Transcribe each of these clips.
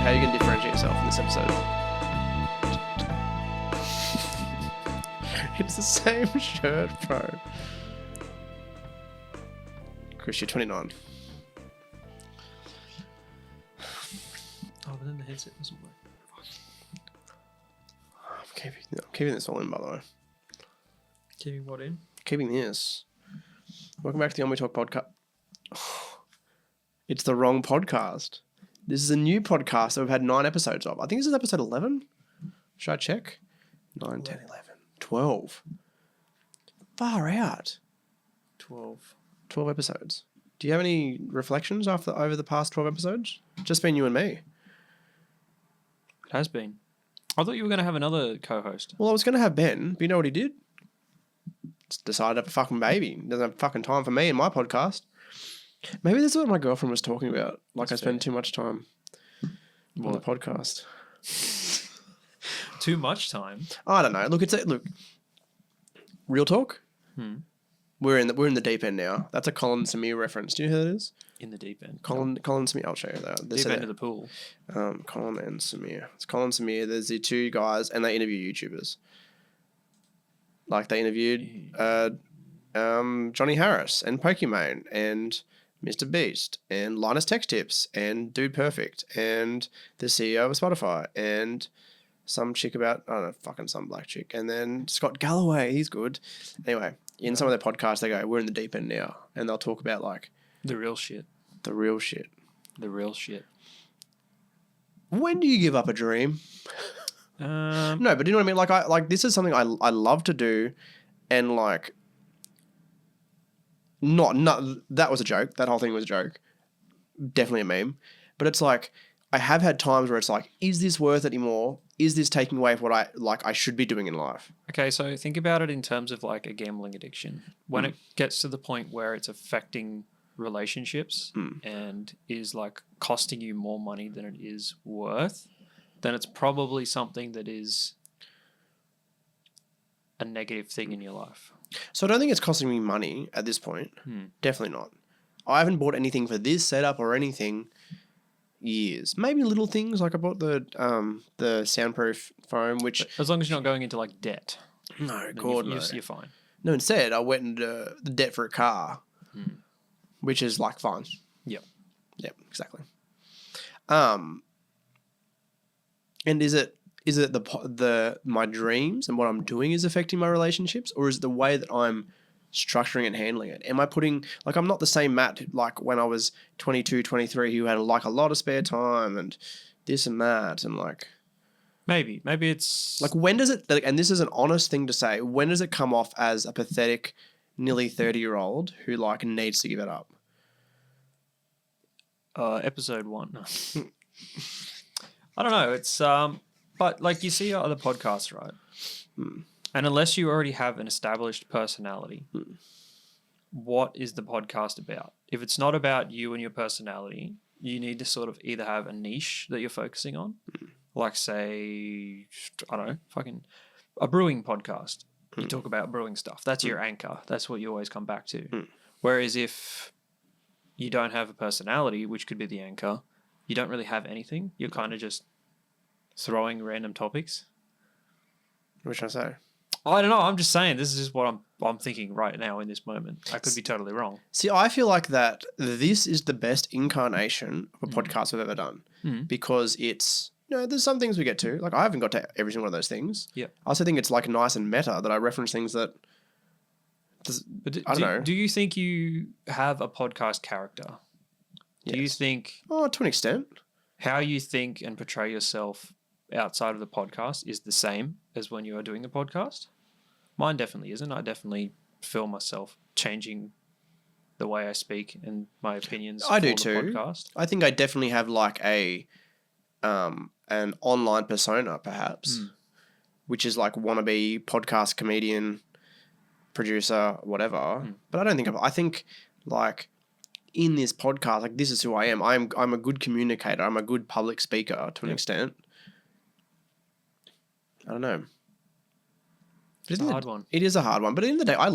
How are you going to differentiate yourself in this episode? It's the same shirt, bro. Chris, you're 29. Oh, but then the headset doesn't work. I'm keeping this all in, by the way. Keeping what in? Keeping this. Welcome back to the Ennui Talk podcast. It's the wrong podcast. This is a new podcast that we've had 9 episodes of. I think this is episode 11. Should I check? 9, 10, 11, 12. Far out. 12. 12 episodes. Do you have any reflections over the past 12 episodes? Just been you and me. It has been. I thought you were going to have another co-host. Well, I was going to have Ben, but you know what he did? Just decided to have a fucking baby. Doesn't have fucking time for me and my podcast. Maybe this is what my girlfriend was talking about. Like, that's I spend too much time on the podcast. Too much time? I don't know. Look, real talk. We're in the deep end now. That's a Colin Samir reference. Do you know who that is? In the deep end. Colin Samir. I'll show you that. Deep end of the pool. Colin and Samir. It's Colin Samir. There's the two guys, and they interview YouTubers. Like they interviewed Johnny Harris and Pokimane and Mr. Beast and Linus Tech Tips and Dude Perfect and the CEO of Spotify and some chick about, I don't know, fucking some black chick. And then Scott Galloway, he's good. Anyway, in some of their podcasts, they go, we're in the deep end now. And they'll talk about like... The real shit. The real shit. The real shit. When do you give up a dream? No, but do you know what I mean? Like this is something I love to do, and like, not that was a joke. That whole thing was a joke. Definitely a meme. But it's like I have had times where it's like, is this worth it anymore? Is this taking away from what I should be doing in life? Okay, so think about it in terms of like a gambling addiction. When it gets to the point where it's affecting relationships and is like costing you more money than it is worth, then it's probably something that is a negative thing in your life. So I don't think it's costing me money at this point. Definitely not. I haven't bought anything for this setup or anything years. Maybe little things like I bought the soundproof foam, which as long as you're not going into like debt. No, God, no. You're fine. No, instead I went into the debt for a car, which is like fine. Yep, exactly. And is it the my dreams and what I'm doing is affecting my relationships, or is it the way that I'm structuring and handling it? Am I putting, like, I'm not the same Matt like when I was 22, 23 who had like a lot of spare time and this and that, and like maybe it's like, when does it, and this is an honest thing to say, when does it come off as a pathetic nearly 30-year-old who like needs to give it up? Episode 1. No. I don't know. It's but like you see other podcasts, right? And unless you already have an established personality, what is the podcast about? If it's not about you and your personality, you need to sort of either have a niche that you're focusing on, like say, I don't know, fucking a brewing podcast. You talk about brewing stuff. That's your anchor. That's what you always come back to. Whereas if you don't have a personality, which could be the anchor, you don't really have anything. You're kind of just throwing random topics. What should I say? I don't know. I'm just saying this is just what I'm thinking right now in this moment. I could be totally wrong. See, I feel like that this is the best incarnation of a podcast we've ever done because it's, there's some things we get to. Like, I haven't got to every single one of those things. Yeah. I also think it's like nice and meta that I reference things that, I don't know. Do you think you have a podcast character? Yes. Do you think... Oh, to an extent. How you think and portray yourself outside of the podcast is the same as when you are doing the podcast? Mine definitely isn't. I definitely feel myself changing the way I speak and my opinions. I do the too. Podcast. I think I definitely have like an online persona, perhaps, which is like wannabe podcast comedian, producer, whatever. But I don't think I think like in this podcast, like this is who I am. I'm a good communicator. I'm a good public speaker to an extent. I don't know. It's a hard one. It is a hard one, but at the end of the day, I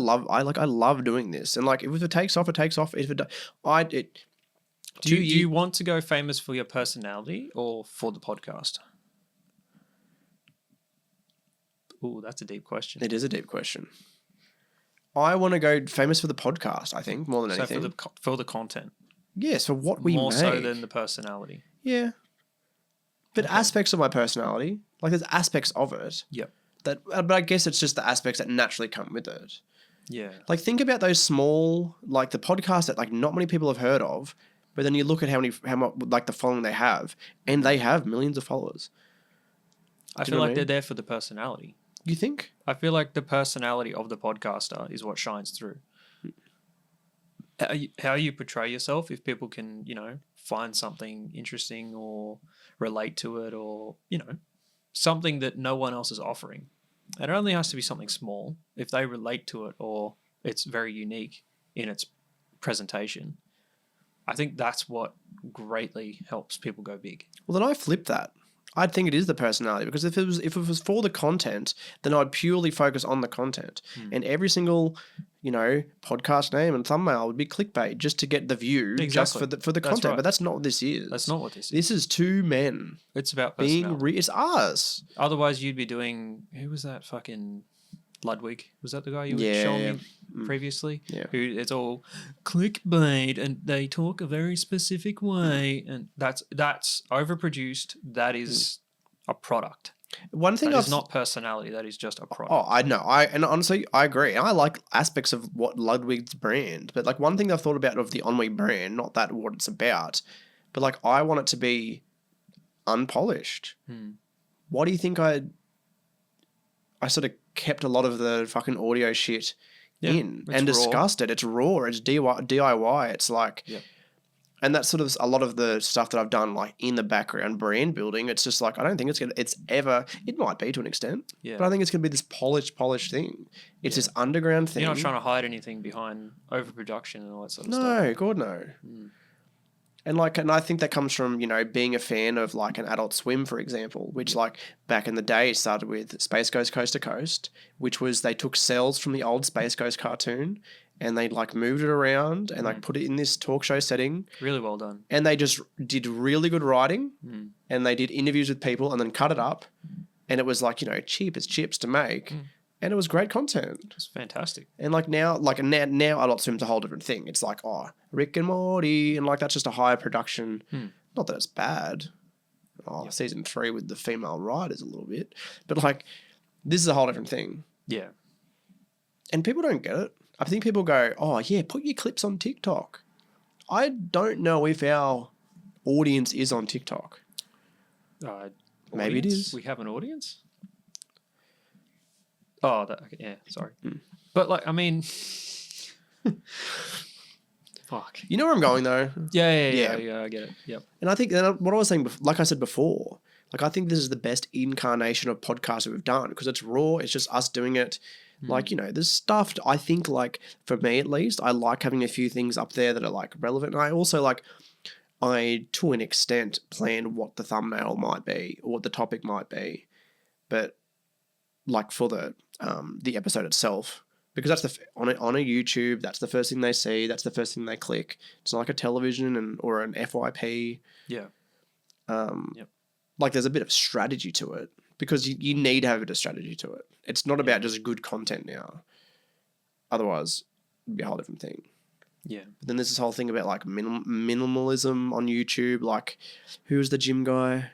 love doing this, and like if it takes off, it takes off. If it Do you want to go famous for your personality or for the podcast? Ooh, that's a deep question. It is a deep question. I want to go famous for the podcast, I think, more than anything. So for the content. Yes, for what we more make. so than the personality. Yeah. But aspects of my personality, like there's aspects of it. Yep. But I guess it's just the aspects that naturally come with it. Yeah. Like think about those small, like the podcasts that like not many people have heard of, but then you look at how much like the following they have, and they have millions of followers. I feel like they're there for the personality. You think? I feel like the personality of the podcaster is what shines through. How you portray yourself, if people can, find something interesting or relate to it or, something that no one else is offering. And it only has to be something small. If they relate to it or it's very unique in its presentation, I think that's what greatly helps people go big. Well, then I flip that. I'd think it is the personality, because if it was for the content, then I'd purely focus on the content, and every single, podcast name and thumbnail would be clickbait just to get the view, just for the content. Right. But that's not what this is. That's not what this is. This is two men. It's about personality. It's us. Otherwise, you'd be doing, who was that fucking Ludwig? Was that the guy you were showing me previously? Yeah. Who it's all clickbait and they talk a very specific way, and that's overproduced. That is a product. One thing is not personality. That is just a product. Oh, I know. And honestly, I agree. And I like aspects of what Ludwig's brand, but like one thing I've thought about of the Ennui brand, not that what it's about, but like I want it to be unpolished. What do you think I sort of kept a lot of the fucking audio shit in and discussed it. It's raw. It's DIY. It's like, and that's sort of a lot of the stuff that I've done like in the background brand building. It's just like, I don't think it might be to an extent, but I think it's going to be this polished thing. It's this underground thing. You're not trying to hide anything behind overproduction and all that sort of stuff. No, God, no. And I think that comes from, being a fan of like an Adult Swim, for example, which like back in the day started with Space Ghost Coast to Coast, which was they took cells from the old Space Ghost cartoon and they like moved it around and like put it in this talk show setting. Really well done. And they just did really good writing and they did interviews with people and then cut it up. And it was like, cheap as chips to make. And it was great content. It's fantastic. And now Adult Swim's a whole different thing. It's like, Rick and Morty, and like that's just a higher production. Not that it's bad. Season 3 with the female writers a little bit. But like, this is a whole different thing. Yeah. And people don't get it. I think people go, put your clips on TikTok. I don't know if our audience is on TikTok. Maybe it is. We have an audience? Oh, sorry. But like, I mean, fuck. You know where I'm going though? Yeah, I get it. Yep. And I think what I was saying, like I said before, like I think this is the best incarnation of podcast that we've done because it's raw. It's just us doing it. Like, there's stuff I think like for me at least, I like having a few things up there that are like relevant. And I also I to an extent plan what the thumbnail might be or what the topic might be. But like for the episode itself, because that's on a YouTube, that's the first thing they see, that's the first thing they click. It's not like a television or an FYP. Yeah. Like there's a bit of strategy to it because you need to have a bit of strategy to it. It's not about just good content now. Otherwise, it'd be a whole different thing. Yeah. But then there's this whole thing about like minimalism on YouTube. Like, who's the gym guy?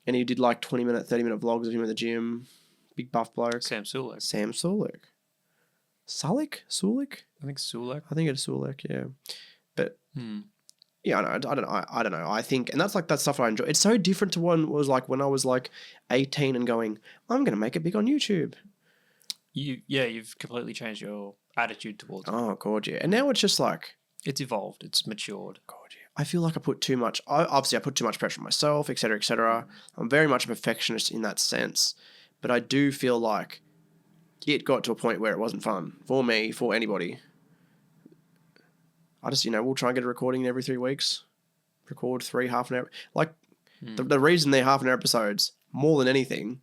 And he did like 20-minute, 30-minute vlogs of him at the gym. Big buff bloke. Sam Sulek. Sulik? Sulik? I think Sulek. I think it's Sulek, yeah. But yeah, I don't know. I think, and that's like that stuff I enjoy. It's so different to what was like when I was like 18 and going, I'm going to make it big on YouTube. You've completely changed your attitude towards it. Oh, God, yeah. And now it's just like... It's evolved. It's matured. God, yeah. I feel like I put too much... Obviously, I put too much pressure on myself, et cetera, et cetera. I'm very much a perfectionist in that sense. But I do feel like it got to a point where it wasn't fun for me, for anybody. I just, we'll try and get a recording every 3 weeks. Record 3 half-an-hour... Like, the reason they're half-an-hour episodes, more than anything,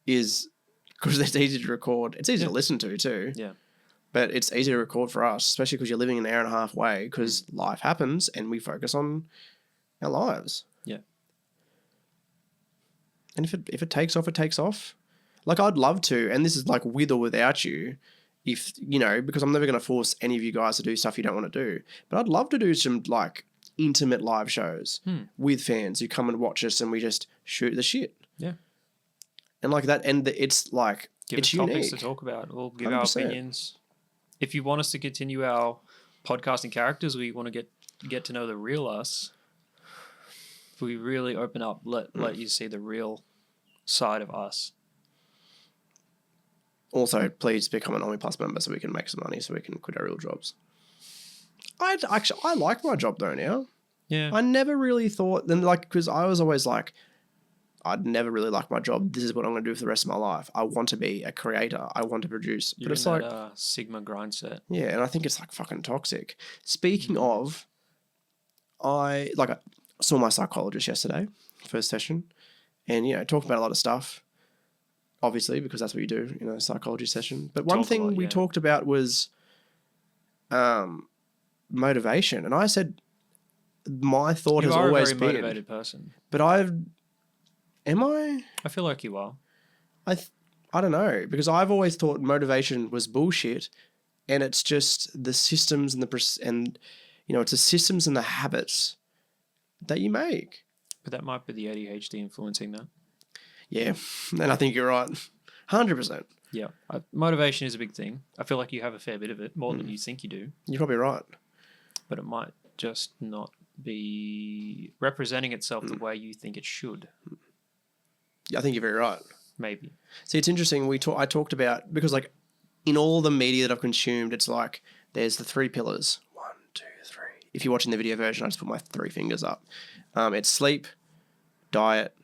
is because it's easy to record. It's easy to listen to, too. Yeah. But it's easy to record for us, especially because you're living an hour and a half away, because life happens and we focus on our lives. Yeah. And if it takes off, it takes off. Like, I'd love to, and this is like with or without you, if, you know, because I'm never going to force any of you guys to do stuff you don't want to do. But I'd love to do some, like, intimate live shows with fans who come and watch us and we just shoot the shit. Yeah. And like that, and it's like, Give it's us topics unique. to talk about. We'll give 100%. our opinions. If you want us to continue our podcasting characters, we want to get to know the real us. If we really open up, let you see the real side of us. Also, please become an Ennui Plus member so we can make some money, so we can quit our real jobs. I like my job though now. Yeah. I never really thought, then like, because I was always like, I'd never really like my job. This is what I'm going to do for the rest of my life. I want to be a creator. I want to produce. You're but it's in like, that, Sigma grind set. yeah, and I think it's like fucking toxic. Speaking of, I saw my psychologist yesterday, first session, and you know, talked about a lot of stuff. Obviously, because that's what you do in a psychology session. But one thing we talked about was motivation, and I said my thought has always been, a very motivated person. but am I? I feel like you are. I don't know, because I've always thought motivation was bullshit, and it's just the systems and it's the systems and the habits that you make. But that might be the ADHD influencing that. Yeah, and I think you're right, 100%. Yeah, motivation is a big thing. I feel like you have a fair bit of it, more than you think you do. You're probably right. But it might just not be representing itself the way you think it should. I think you're very right. Maybe. See, it's interesting. I talked about, because like in all the media that I've consumed, it's like there's the 3 pillars. 1, 2, 3. If you're watching the video version, I just put my 3 fingers up. It's sleep, diet,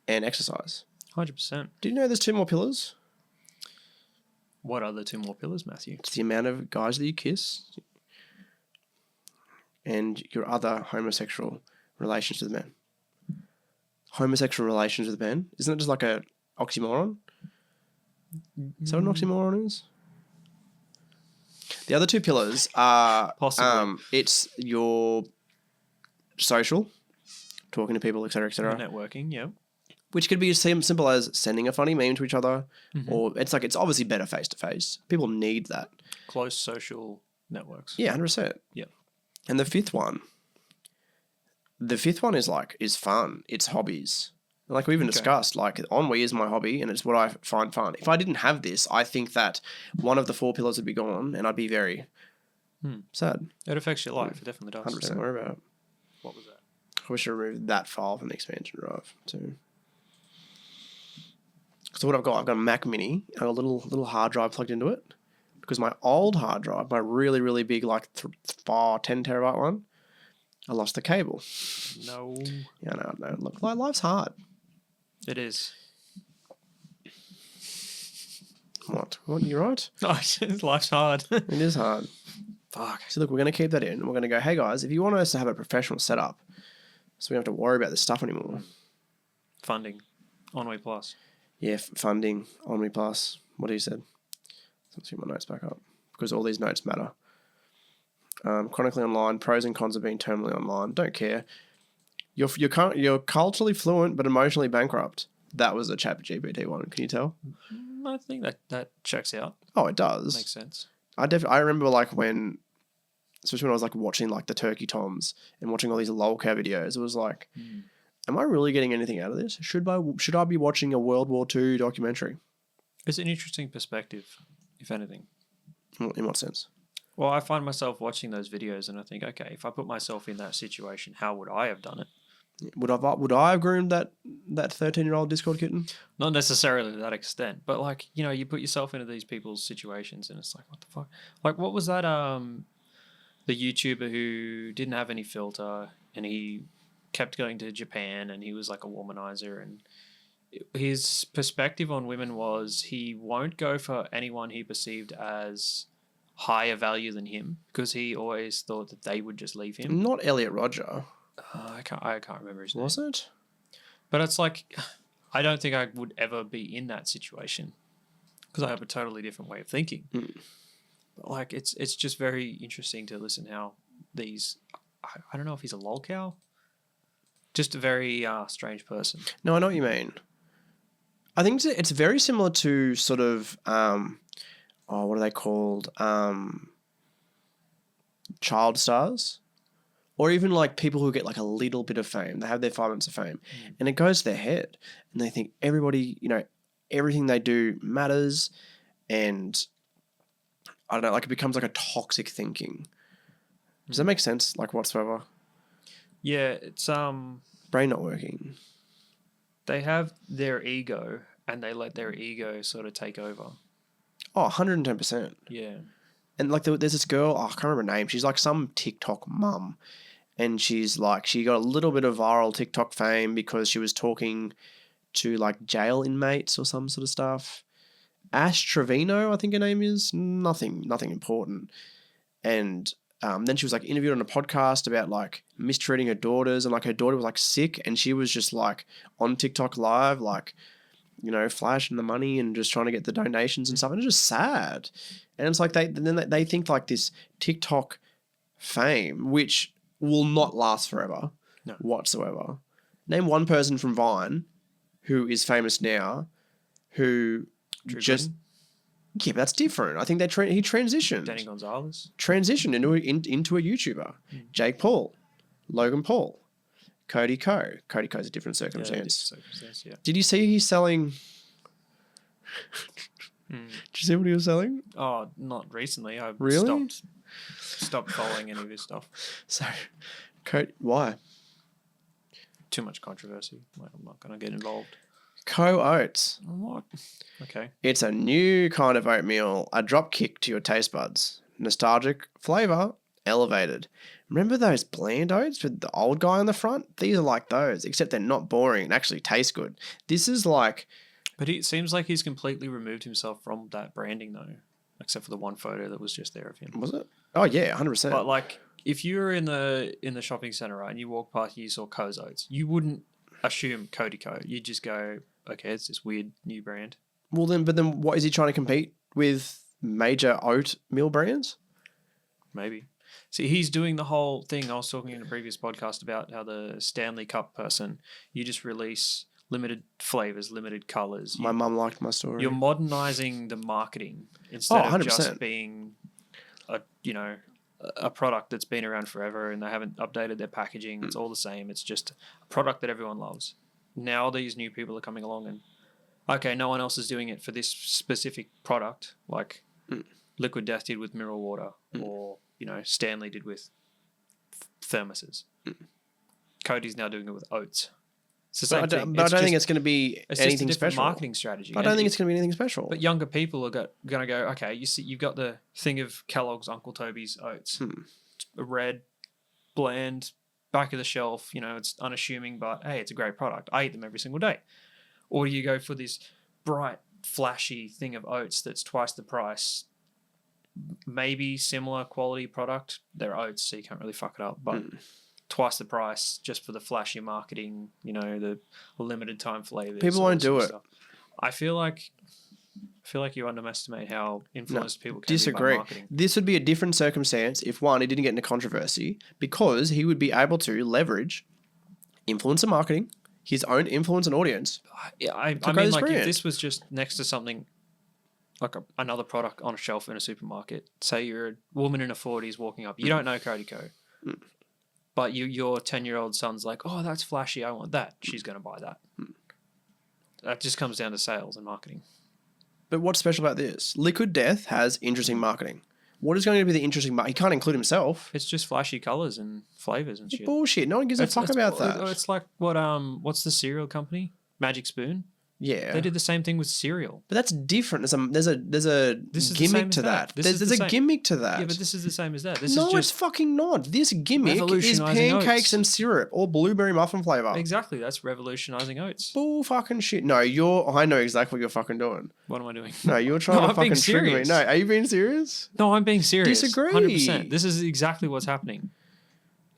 and exercise. 100%. Do you know there's 2 more pillars? What are the 2 more pillars, Matthew? It's the amount of guys that you kiss and your other homosexual relations with men. Homosexual relations with men? Isn't it just like a oxymoron? Is that what an oxymoron is? The other 2 pillars are Possibly. It's your social, talking to people, etc., etc. Networking, yeah. Which could be as simple as sending a funny meme to each other, or it's obviously better face to face. People need that. Close social networks. Yeah, 100%. Yeah. And the fifth one is fun. It's hobbies. Like we even discussed, like Ennui is my hobby and it's what I find fun. If I didn't have this, I think that one of the 4 pillars would be gone and I'd be very sad. It affects your life. It definitely does. 100%. Don't worry about it. What was that? I wish I removed that file from the expansion drive too. So what I've got a Mac Mini, and a little hard drive plugged into it, because my old hard drive, my really, really big, like 10 terabyte one, I lost the cable. No. Yeah, no. Look, life's hard. It is. What? You're right? Oh, life's hard. It is hard. Fuck. So look, we're going to keep that in. We're going to go, hey guys, if you want us to have a professional setup, so we don't have to worry about this stuff anymore. Funding. Ennui Plus. Yeah, funding, Ennui Plus. What he said. Let's get my notes back up, because all these notes matter. Chronically online, pros and cons of being terminally online. Don't care. You're culturally fluent but emotionally bankrupt. That was a ChatGPT one. Can you tell? I think that checks out. Oh, it does. Makes sense. I remember like especially when I was like watching like the Turkey Toms and watching all these lolcow videos. It was like, am I really getting anything out of this? Should I be watching a World War II documentary? It's an interesting perspective, if anything. In what sense? Well, I find myself watching those videos and I think, okay, if I put myself in that situation, how would I have done it? Would I have groomed that 13-year-old Discord kitten? Not necessarily to that extent, but like, you know, you put yourself into these people's situations and it's like, what the fuck? Like, what was that, the YouTuber who didn't have any filter and he kept going to Japan and he was like a womanizer, and his perspective on women was he won't go for anyone he perceived as higher value than him because he always thought that they would just leave him. Not Elliot Rodger. I can't remember his name. Was it? But it's like, I don't think I would ever be in that situation because I have a totally different way of thinking. Like it's just very interesting to listen how these. I don't know if he's a lolcow. Just a very strange person. No, I know what you mean. I think it's very similar to sort of what are they called? Child stars. Or even like people who get like a little bit of fame. They have their 5 minutes of fame. And it goes to their head. And they think everybody, everything they do matters. And I don't know, like it becomes like a toxic thinking. Does that make sense? Like whatsoever? Yeah, it's Brain not working. They have their ego and they let their ego sort of take over. Oh, 110%. Yeah. And like there's this girl, I can't remember her name. She's like some TikTok mum. And she's like, she got a little bit of viral TikTok fame because she was talking to like jail inmates or some sort of stuff. Ash Trevino, I think her name is. Nothing important. And then she was like interviewed on a podcast about like mistreating her daughters, and like her daughter was like sick, and she was just like on TikTok live, like, flashing the money and just trying to get the donations and stuff. And it's just sad. And it's like they think like this TikTok fame, which will not last forever whatsoever. Name one person from Vine who is famous now who just... Yeah, but that's different. I think he transitioned. Danny Gonzalez. Transitioned into a YouTuber. Jake Paul. Logan Paul. Cody Ko. Cody Ko's a different circumstance. Yeah. Did you see he's selling... Did you see what he was selling? Oh, not recently. I really? Stopped following any of his stuff. So, why? Too much controversy. I'm not going to get involved. Ko Oats. What? Okay. It's a new kind of oatmeal, a drop kick to your taste buds. Nostalgic flavour, elevated. Remember those bland oats with the old guy on the front? These are like those, except they're not boring and actually taste good. This is like... But it seems like he's completely removed himself from that branding though, except for the one photo that was just there of him. Was it? Oh yeah, 100%. But like, if you were in the shopping centre, right, and you walk past and you saw Ko's Oats, you wouldn't assume Cody Ko. You'd just go, okay, it's this weird new brand. Well then, what is he trying to compete with major oatmeal brands? Maybe. See, he's doing the whole thing I was talking in a previous podcast about how the Stanley Cup person, you just release limited flavors, limited colors. My mum liked my story. You're modernizing the marketing instead of 100%. just being a product that's been around forever and they haven't updated their packaging. It's all the same. It's just a product that everyone loves. Now these new people are coming along and, okay, no one else is doing it for this specific product, like Liquid Death did with mineral water or, Stanley did with thermoses. Cody's now doing it with oats. It's the same thing. But I don't think it's going to be anything special. Marketing strategy. I don't think it's going to be anything special. But younger people are going to go, okay, you've got the thing of Kellogg's Uncle Toby's oats. It's a red, bland, back of the shelf. It's unassuming, but hey, it's a great product. I eat them every single day. Or you go for this bright, flashy thing of oats that's twice the price. Maybe similar quality product. They're oats, so you can't really fuck it up. But twice the price just for the flashy marketing, the limited time flavors. People won't do it. Stuff. I feel like you underestimate how influenced people can disagree. be by marketing. This would be a different circumstance if, one, he didn't get into controversy, because he would be able to leverage influencer marketing, his own influence and audience. I mean, like if this was just next to something like another product on a shelf in a supermarket, say you're a woman in her 40s walking up, you don't know Cody Ko. But your 10-year-old son's like, oh, that's flashy, I want that. She's going to buy that. That just comes down to sales and marketing. But what's special about this? Liquid Death has interesting marketing. What is going to be the interesting marketing? He can't include himself. It's just flashy colours and flavours and shit. Bullshit. No one gives a fuck about that. It's like what's the cereal company? Magic Spoon? Yeah. They did the same thing with cereal. But that's different. There's a gimmick to that. There's a gimmick to that. Yeah, but this is the same as that. It's fucking not. This gimmick is pancakes and syrup or blueberry muffin flavour. Exactly. That's revolutionising oats. Bull fucking shit. No, I know exactly what you're fucking doing. What am I doing? No, you're trying to fucking trigger me. No, are you being serious? No, I'm being serious. Disagree. 100%. This is exactly what's happening.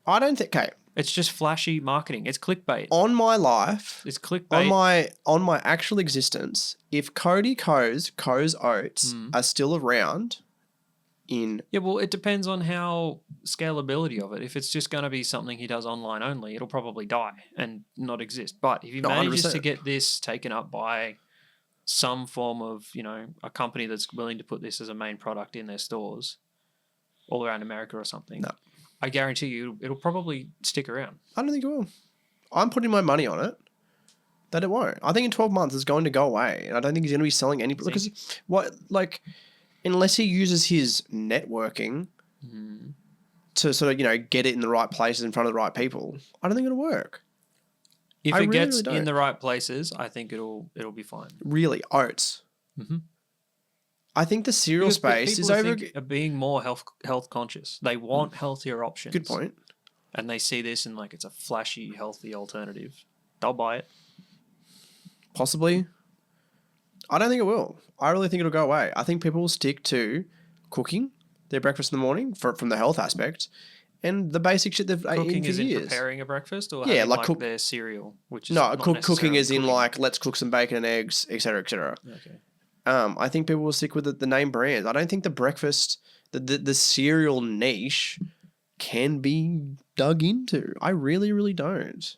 I don't think... Okay. It's just flashy marketing. It's clickbait. On my life, it's clickbait. On my actual existence, if Cody Ko's Oats are still around, in. Yeah, well, it depends on how scalability of it. If it's just going to be something he does online only, it'll probably die and not exist. But if he No, manages to 100%. get this taken up by some form of, a company that's willing to put this as a main product in their stores all around America or something, No. I guarantee you it'll probably stick around. I don't think it will. I'm putting my money on it that it won't. I think in 12 months it's going to go away, and I don't think he's going to be selling any because unless he uses his networking to sort of get it in the right places in front of the right people, I don't think it'll work. If I it really, gets really don't. in the right places, I think it'll be fine. Really, oats. Mm-hmm. I think the cereal Because space is over. Are being more health conscious. They want healthier options. Good point. And they see this and it's a flashy, healthy alternative. They'll buy it. Possibly. I don't think it will. I really think it'll go away. I think people will stick to cooking their breakfast in the morning from the health aspect and the basic shit they've eaten Cooking for is in years. Preparing a breakfast or Yeah, having cook their cereal, which is cooking is in let's cook some bacon and eggs, etc., etc. Okay. I think people will stick with the name brands. I don't think the breakfast, the cereal niche, can be dug into. I really, really don't.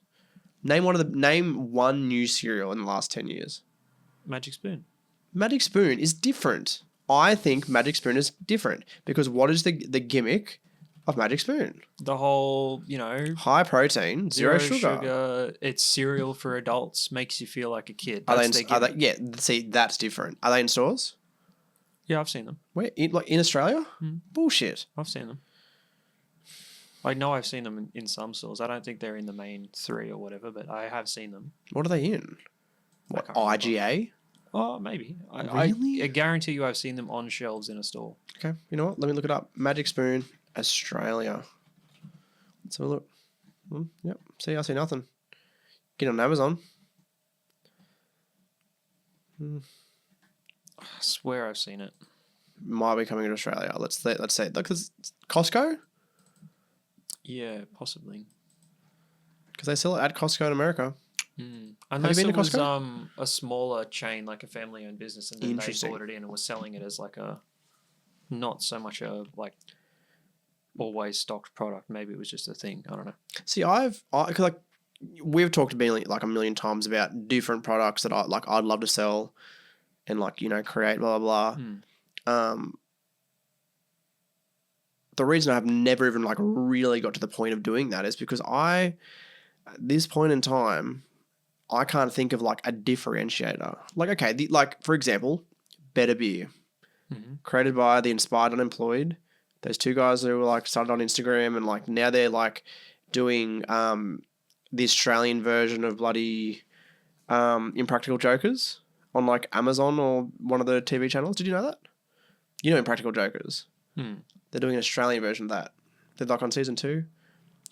Name one new cereal in the last 10 years. Magic Spoon. Magic Spoon is different. I think Magic Spoon is different because what is the gimmick of Magic Spoon? The whole, high protein, zero sugar. It's cereal for adults, makes you feel like a kid. See, that's different. Are they in stores? Yeah, I've seen them. Where? In Australia? Bullshit. I've seen them. I know I've seen them in some stores. I don't think they're in the main 3 or whatever, but I have seen them. What are they in? What, IGA? Oh, maybe. Really? I guarantee you I've seen them on shelves in a store. Okay, you know what? Let me look it up. Magic Spoon, Australia. Let's have a look. Yep. See, I see nothing. Get on Amazon. I swear I've seen it. Might be coming to Australia. Let's say because Costco. Yeah, possibly. Because they sell it at Costco in America. Unless Have you been it to was Costco? a smaller chain, like a family-owned business, and then they bought it in and was selling it as not so much a always stocked product. Maybe it was just a thing. I don't know. See, because we've talked a million times about different products that I'd love to sell, and create blah blah blah. The reason I've never even really got to the point of doing that is because at this point in time, I can't think of a differentiator. For example, Better Beer, created by the Inspired Unemployed. Those two guys who were started on Instagram and now they're doing the Australian version of bloody Impractical Jokers on Amazon or one of the TV channels. Did you know that? You know Impractical Jokers. They're doing an Australian version of that. They're on season 2,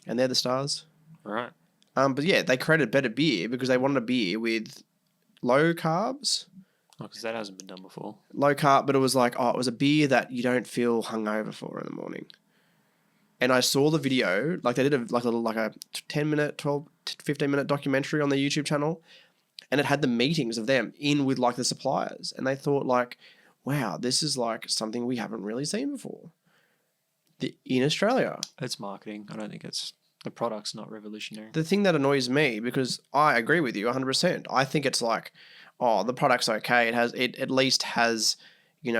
and they're the stars. Right. But yeah, they created Better Beer because they wanted a beer with low carbs. Oh, because that hasn't been done before. Low carb, but it was it was a beer that you don't feel hungover for in the morning. And I saw the video, they did a 10-minute, 12, 15-minute documentary on their YouTube channel, and it had the meetings of them in with the suppliers, and they thought wow, this is something we haven't really seen before. In Australia. It's marketing. I don't think the product's not revolutionary. The thing that annoys me, because I agree with you 100%. I think it's the product's okay. It at least has, it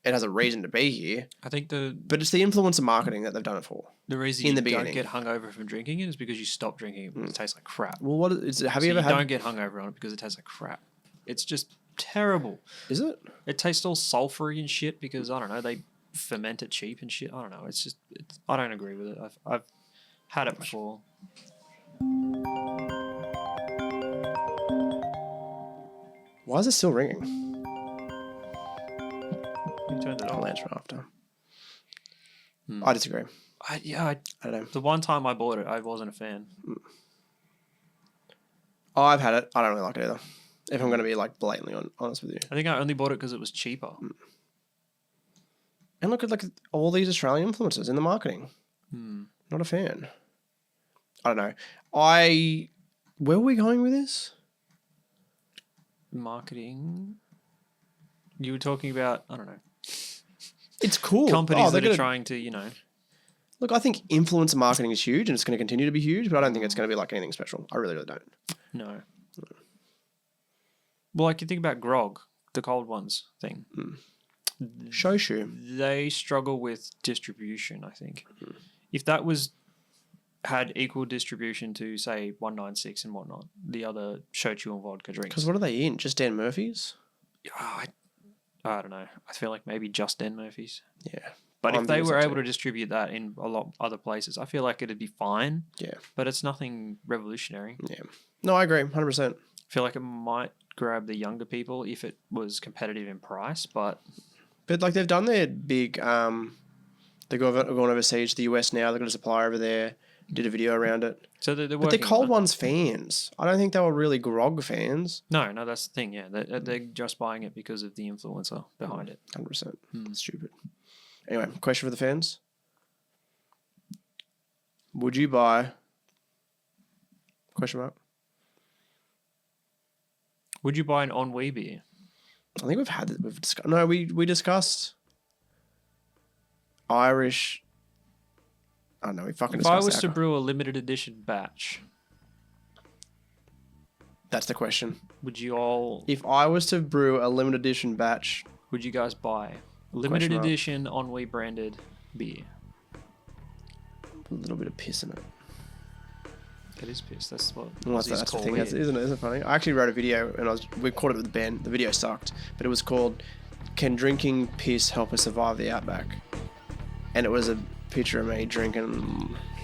has a reason to be here. I think but it's the influencer marketing that they've done it for. The reason you don't get hungover from drinking it is because you stop drinking it because it tastes like crap. Well, you don't get hungover on it because it tastes like crap. It's just terrible. Is it? It tastes all sulfury and shit because, I don't know, they ferment it cheap and shit. I don't know. I don't agree with it. I've had it before. Why is it still ringing? You turned it I'll off. answer after. I disagree. I don't know. The one time I bought it, I wasn't a fan. I've had it. I don't really like it either. If I'm going to be blatantly honest with you. I think I only bought it because it was cheaper. And look at all these Australian influencers in the marketing. Not a fan. I don't know. Where are we going with this? Marketing. You were talking about, I don't know. It's cool. Companies they're that are gonna- trying to, you know. Look, I think influencer marketing is huge and it's going to continue to be huge, but I don't think it's going to be like anything special. I really, really don't. No. Well, like you think about Grog, the Cold Ones thing. Shoshu. They struggle with distribution, I think. If that had equal distribution to, say, 196 and whatnot, the other shochu and vodka drinks. Because what are they in? Just Dan Murphy's? I don't know. I feel like maybe just Dan Murphy's. Yeah. But I'm if they thinking were so able too. to distribute that in a lot of other places, I feel like it'd be fine. Yeah. But it's nothing revolutionary. Yeah. No, I agree. 100%. I feel like it might grab the younger people if it was competitive in price, but But like they've done their big, they're going overseas to the US now. They've got a supplier over there. Did a video around it. so they're But working they're on Cold it. Ones fans. I don't think they were really Grog fans. No, that's the thing. Yeah, they're just buying it because of the influencer behind it. 100%. Stupid. Anyway, question for the fans. Would you buy... Question mark. Would you buy an Ennui beer? I think we've had this. We've discussed... No, we discussed... Irish... I don't know, we fucking If I discussed was to alcohol. brew a limited edition batch, That's the question. would you all? If I was to brew a limited edition batch... Would you guys buy a limited mark. edition Ennui branded beer? A little bit of piss in it. It is piss. That's what Well, Aussies that's the call thing, beer. isn't it? Isn't it funny? I actually wrote a video and we caught it with Ben. The video sucked, but it was called "Can Drinking Piss Help Us Survive the Outback?" And it was a picture of me drinking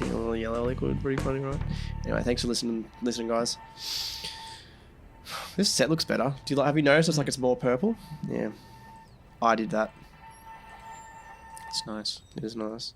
a little yellow liquid. Pretty funny, right? Anyway, thanks for listening, guys. This set looks better. Have you noticed it's like it's more purple? Yeah, I did that. It's nice. It is nice.